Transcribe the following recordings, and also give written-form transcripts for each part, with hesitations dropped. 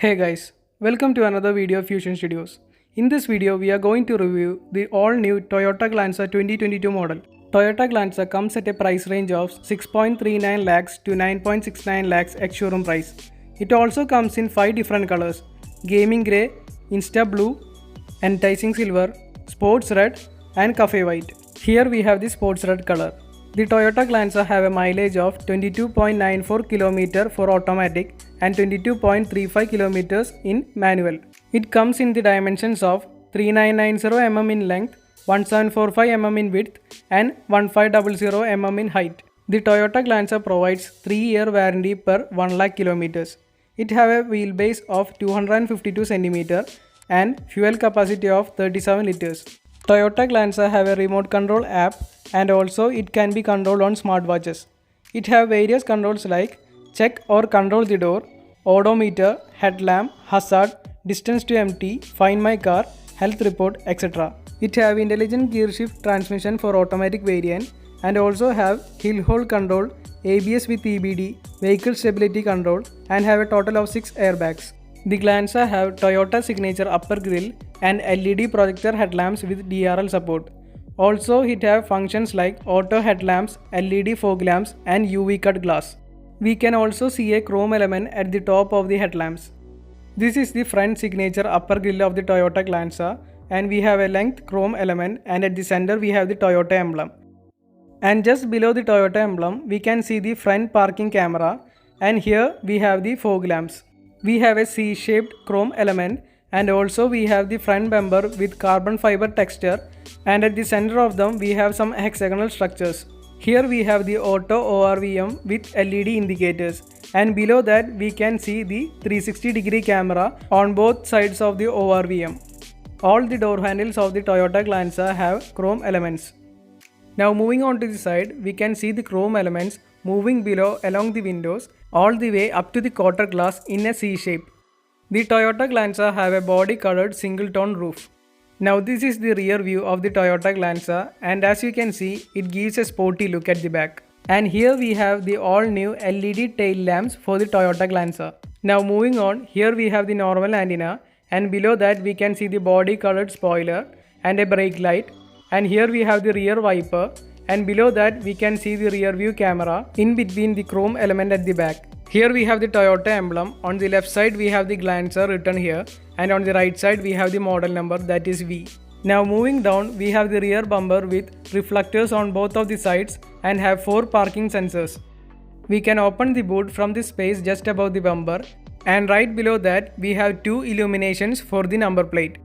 Hey guys, welcome to another video of Fusion Studios. In this video, we are going to review the all-new Toyota Glanza 2022 model. Toyota Glanza comes at a price range of 6.39 lakhs to 9.69 lakhs ex-showroom price. It also comes in 5 different colors: gaming grey, insta blue, enticing silver, sports red, and cafe white. Here we have the sports red color. The Toyota Glanza have a mileage of 22.94 km for automatic and 22.35 km in manual. It comes in the dimensions of 3990 mm in length, 1745 mm in width, and 1500 mm in height. The Toyota Glanza provides 3-year warranty per 1 lakh km. It have a wheelbase of 252 cm and fuel capacity of 37 liters. Toyota Glanza have a remote control app and also it can be controlled on smartwatches. It have various controls like check or control the door, odometer, headlamp, hazard, distance to empty, find my car, health report, etc. It have intelligent gear shift transmission for automatic variant and also have hill hold control, ABS with EBD, vehicle stability control, and have a total of 6 airbags. The Glanza have Toyota signature upper grille and LED projector headlamps with DRL support. Also it have functions like auto headlamps, LED fog lamps, and UV cut glass. We can also see a chrome element at the top of the headlamps. This is the front signature upper grille of the Toyota Glanza, and we have a length chrome element, and at the center we have the Toyota emblem. And just below the Toyota emblem we can see the front parking camera, and here we have the fog lamps. We have a C-shaped chrome element, and also we have the front bumper with carbon fiber texture, and at the center of them we have some hexagonal structures. Here we have the auto ORVM with LED indicators, and below that we can see the 360-degree camera on both sides of the ORVM. All the door handles of the Toyota Glanza have chrome elements. Now moving on to the side, we can see the chrome elements moving below along the windows all the way up to the quarter glass in a C shape. The Toyota Glanza have a body colored single tone roof. Now this is the rear view of the Toyota Glanza, and as you can see it gives a sporty look at the back. And here we have the all new LED tail lamps for the Toyota Glanza. Now moving on, here we have the normal antenna, and below that we can see the body colored spoiler and a brake light, and here we have the rear wiper, and below that we can see the rear view camera in between the chrome element at the back. Here we have the Toyota emblem. On the left side we have the Glanza written here, and on the right side we have the model number, that is V. Now moving down, we have the rear bumper with reflectors on both of the sides and have 4 parking sensors. We can open the boot from the space just above the bumper, and right below that we have 2 illuminations for the number plate.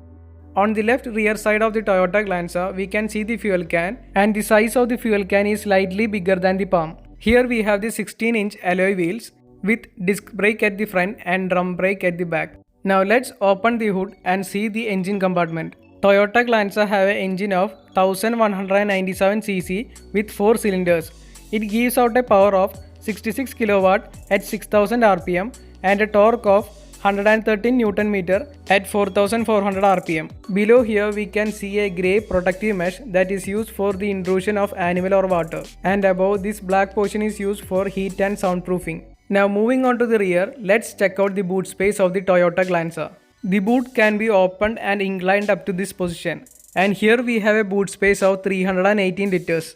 On the left rear side of the Toyota Glanza we can see the fuel can, and the size of the fuel can is slightly bigger than the palm. Here we have the 16-inch alloy wheels with disc brake at the front and drum brake at the back. Now let's open the hood and see the engine compartment. Toyota Glanza have an engine of 1197 cc with 4 cylinders. It gives out a power of 66 kW at 6000 rpm and a torque of 113 Nm at 4400 rpm. Below here we can see a grey protective mesh that is used for the intrusion of animal or water, and above this black portion is used for heat and soundproofing. Now moving on to the rear, let's check out the boot space of the Toyota Glanza. The boot can be opened and inclined up to this position, and here we have a boot space of 318 liters.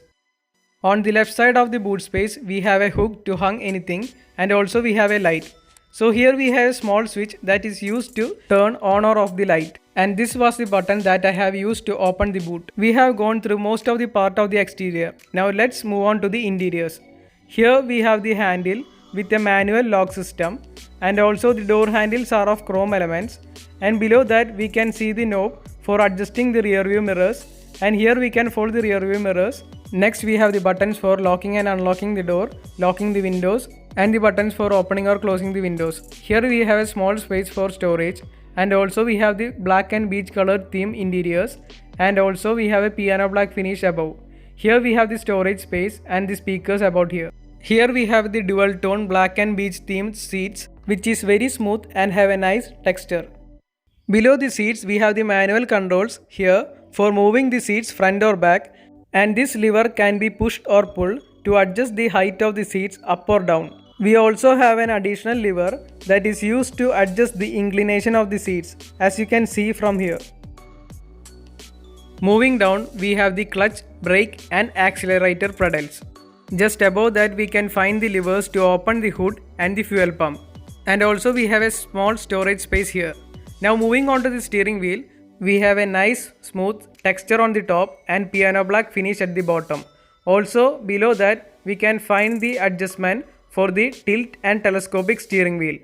On the left side of the boot space we have a hook to hang anything, and also we have a light. So here we have a small switch that is used to turn on or off the light, and this was the button that I have used to open the boot. We have gone through most of the part of the exterior. Now let's move on to the interiors. Here we have the handle with a manual lock system, and also the door handles are of chrome elements, and below that we can see the knob for adjusting the rear view mirrors, and here we can fold the rear view mirrors. Next we have the buttons for locking and unlocking the door, locking the windows, and the buttons for opening or closing the windows. Here we have a small space for storage, and also we have the black and beige colored theme interiors, and also we have a piano black finish above. Here we have the storage space and the speakers about here. Here we have the dual tone black and beige themed seats, which is very smooth and have a nice texture. Below the seats we have the manual controls here for moving the seats front or back, and this lever can be pushed or pulled to adjust the height of the seats up or down. We also have an additional lever that is used to adjust the inclination of the seats, as you can see from here. Moving down, we have the clutch, brake and accelerator pedals. Just above that we can find the levers to open the hood and the fuel pump. And also we have a small storage space here. Now moving on to the steering wheel, we have a nice smooth texture on the top and piano black finish at the bottom. Also below that we can find the adjustment for the tilt and telescopic steering wheel.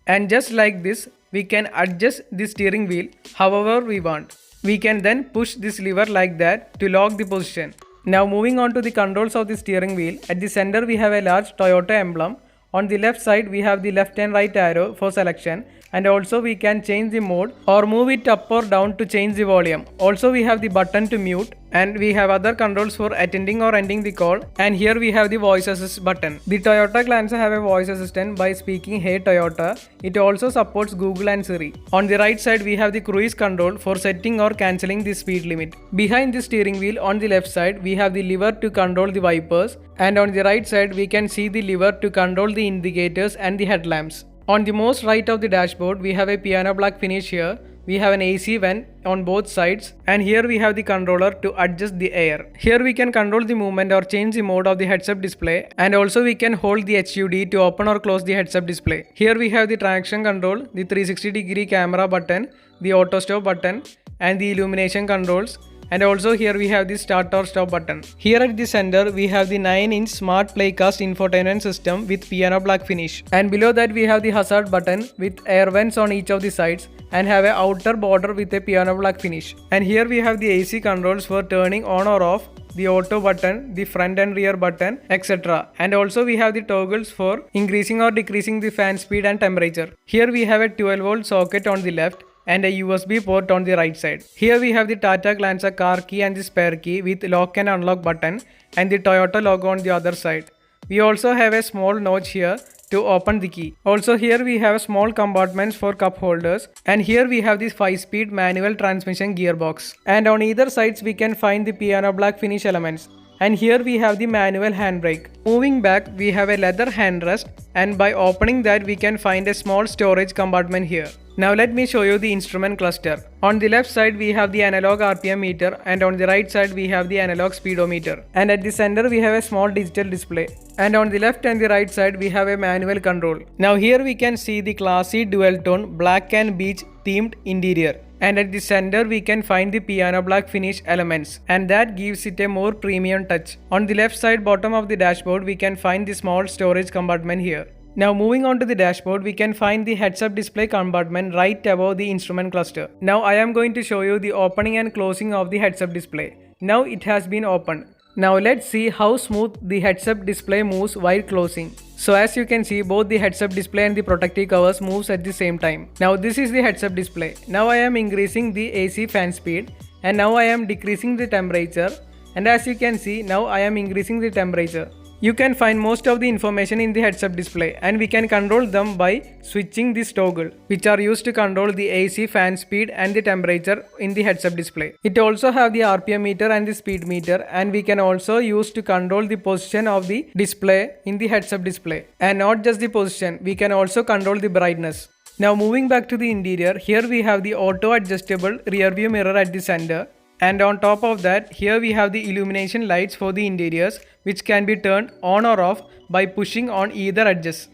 And just like this, we can adjust the steering wheel however we want. We can then push this lever like that to lock the position. Now moving on to the controls of the steering wheel, at the center we have a large Toyota emblem. On the left side we have the left and right arrow for selection, and also we can change the mode or move it up or down to change the volume. Also we have the button to mute, and we have other controls for attending or ending the call, and here we have the voice assist button. The Toyota Glanza have a voice assistant by speaking "Hey Toyota." It also supports Google and Siri. On the right side we have the cruise control for setting or cancelling the speed limit. Behind the steering wheel on the left side we have the lever to control the wipers, and on the right side we can see the lever to control the indicators and the headlamps. On the most right of the dashboard we have a piano black finish here. We have an AC vent on both sides, and here we have the controller to adjust the air. Here we can control the movement or change the mode of the heads-up display, and also we can hold the HUD to open or close the heads-up display. Here we have the traction control, the 360-degree camera button, the auto stop button and the illumination controls. And also here we have the start or stop button. Here at the center we have the 9-inch smart playcast infotainment system with piano black finish. And below that we have the hazard button with air vents on each of the sides and have a outer border with a piano black finish. And here we have the AC controls for turning on or off, the auto button, the front and rear button, etc. And also we have the toggles for increasing or decreasing the fan speed and temperature. Here we have a 12-volt socket on the left and a USB port on the right side. Here we have the Toyota Glanza car key and the spare key with lock and unlock button and the Toyota logo on the other side. We also have a small notch here to open the key. Also here we have small compartments for cup holders, and here we have this 5-speed manual transmission gearbox. And on either sides we can find the piano black finish elements. And here we have the manual handbrake. Moving back we have a leather handrest, and by opening that we can find a small storage compartment here. Now let me show you the instrument cluster. On the left side we have the analog RPM meter, and on the right side we have the analog speedometer. And at the center we have a small digital display. And on the left and the right side we have a manual control. Now here we can see the classy dual tone black and beige themed interior. And at the center we can find the piano black finish elements, and that gives it a more premium touch. On the left side bottom of the dashboard we can find the small storage compartment here. Now moving on to the dashboard, we can find the heads-up display compartment right above the instrument cluster. Now I am going to show you the opening and closing of the heads-up display. Now it has been opened. Now let's see how smooth the heads-up display moves while closing. So as you can see, both the heads-up display and the protective covers moves at the same time. Now this is the heads-up display. Now I am increasing the AC fan speed, and now I am decreasing the temperature, and as you can see, now I am increasing the temperature. You can find most of the information in the heads-up display, and we can control them by switching this toggle, which are used to control the AC fan speed and the temperature in the heads-up display. It also have the RPM meter and the speed meter, and we can also use to control the position of the display in the heads-up display. And not just the position, we can also control the brightness. Now moving back to the interior, here we have the auto adjustable rear view mirror at the center. And on top of that, here we have the illumination lights for the interiors, which can be turned on or off by pushing on either edges.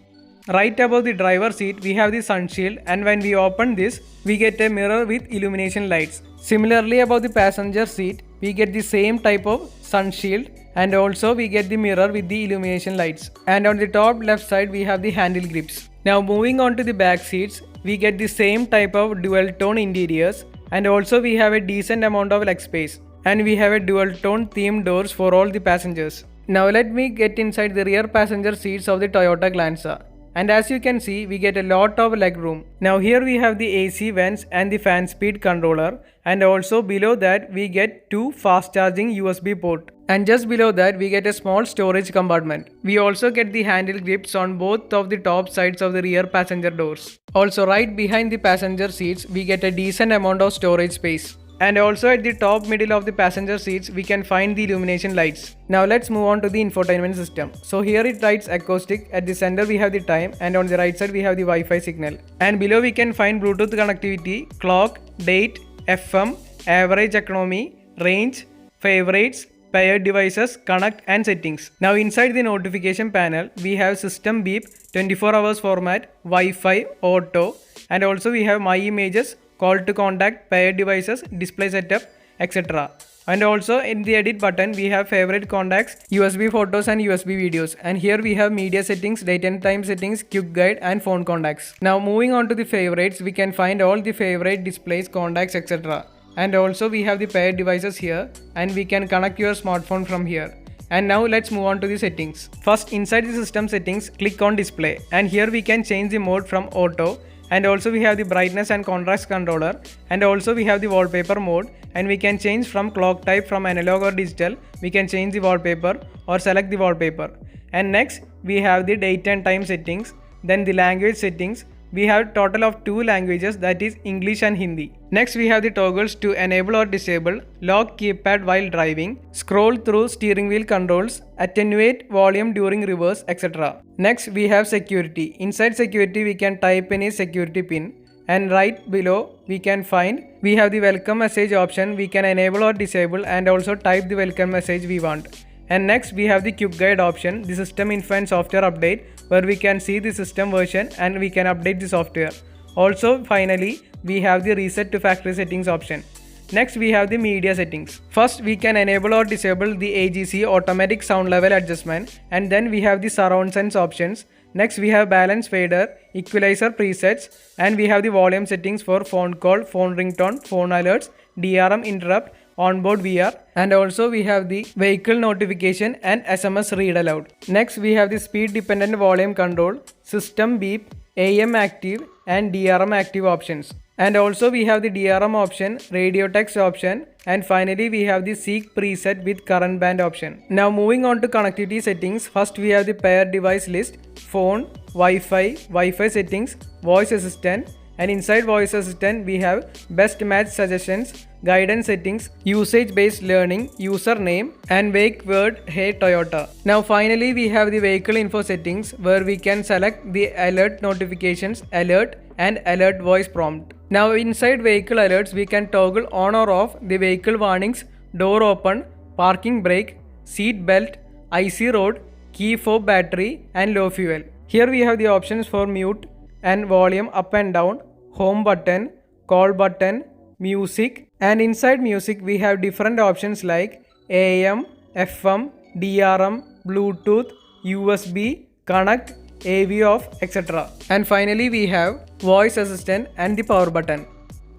Right above the driver's seat, we have the sun shield, and when we open this, we get a mirror with illumination lights. Similarly, above the passenger seat, we get the same type of sun shield, and also we get the mirror with the illumination lights. And on the top left side, we have the handle grips. Now moving on to the back seats, we get the same type of dual tone interiors. And also we have a decent amount of leg space, and we have a dual tone themed doors for all the passengers. Now let me get inside the rear passenger seats of the Toyota Glanza. And as you can see, we get a lot of leg room. Now here we have the AC vents and the fan speed controller, and also below that we get two fast charging USB port. And just below that we get a small storage compartment. We also get the handle grips on both of the top sides of the rear passenger doors. Also right behind the passenger seats we get a decent amount of storage space. And also at the top middle of the passenger seats, we can find the illumination lights. Now let's move on to the infotainment system. So here it writes acoustic, at the center we have the time, and on the right side we have the Wi-Fi signal. And below we can find Bluetooth connectivity, clock, date, FM, average economy, range, favorites, paired devices, connect and settings. Now inside the notification panel, we have system beep, 24 hours format, Wi-Fi, auto, and also we have my images, call to contact, paired devices, display setup, etc. And also in the edit button we have favorite contacts, USB photos and USB videos. And here we have media settings, date and time settings, quick guide and phone contacts. Now moving on to the favorites, we can find all the favorite displays, contacts, etc. And also we have the paired devices here, and we can connect your smartphone from here. And now let's move on to the settings. First, inside the system settings, click on display, and here we can change the mode from auto. And also we have the brightness and contrast controller, and also we have the wallpaper mode, and we can change from clock type from analog or digital. We can change the wallpaper or select the wallpaper. And next we have the date and time settings, then the language settings. We have total of 2 languages, that is English and Hindi. Next we have the toggles to enable or disable, lock keypad while driving, scroll through steering wheel controls, attenuate volume during reverse, etc. Next we have security. Inside security we can type in a security pin, and right below we can find we have the welcome message option. We can enable or disable and also type the welcome message we want. And next we have the quick guide option, the system info and software update, where we can see the system version and we can update the software. Also finally we have the reset to factory settings option. Next we have the media settings. First we can enable or disable the AGC, automatic sound level adjustment, and then we have the surround sense options. Next we have balance fader, equalizer presets, and we have the volume settings for phone call, phone ringtone, phone alerts, DRM interrupt, onboard VR, and also we have the vehicle notification and SMS read aloud. Next we have the speed dependent volume control, system beep, AM active and DRM active options. And also we have the DRM option, radio text option, and finally we have the seek preset with current band option. Now moving on to connectivity settings, first we have the pair device list, phone, Wi-Fi settings, voice assistant, and inside voice assistant we have best match suggestions, guidance settings, usage based learning, username, and wake word hey Toyota. Now finally we have the vehicle info settings, where we can select the alert notifications, alert and alert voice prompt. Now inside vehicle alerts we can toggle on or off the vehicle warnings, door open, parking brake, seat belt, IC road, key fob battery and low fuel. Here we have the options for mute and volume up and down, home button, call button, music, and inside music we have different options like AM, FM, DRM, Bluetooth, USB, connect, AV off, etc. And finally we have voice assistant and the power button.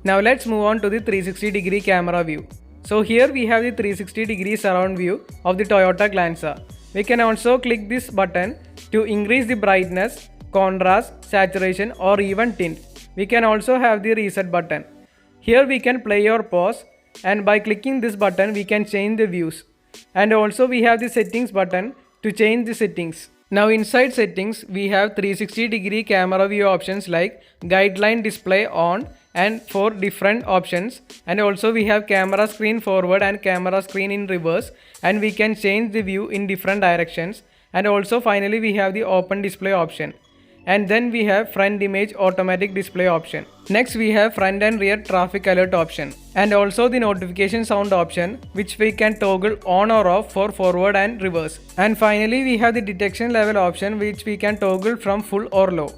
Now let's move on to the 360-degree camera view. So here we have the 360-degree surround view of the Toyota Glanza. We can also click this button to increase the brightness, contrast, saturation or even tint. We can also have the reset button. Here we can play or pause, and by clicking this button we can change the views. And also we have the settings button to change the settings. Now inside settings we have 360-degree camera view options like guideline display on and 4 different options, and also we have camera screen forward and camera screen in reverse, and we can change the view in different directions. And also finally we have the open display option, and then we have front image automatic display option. Next we have front and rear traffic alert option, and also the notification sound option, which we can toggle on or off for forward and reverse. And finally we have the detection level option, which we can toggle from full or low.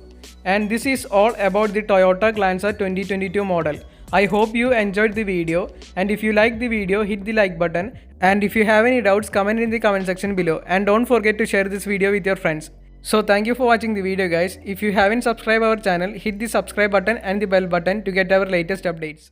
And this is all about the Toyota Glanza 2022 model. I hope you enjoyed the video, and if you liked the video, hit the like button, and if you have any doubts, comment in the comment section below, and don't forget to share this video with your friends. So thank you for watching the video guys. If you haven't subscribed our channel, hit the subscribe button and the bell button to get our latest updates.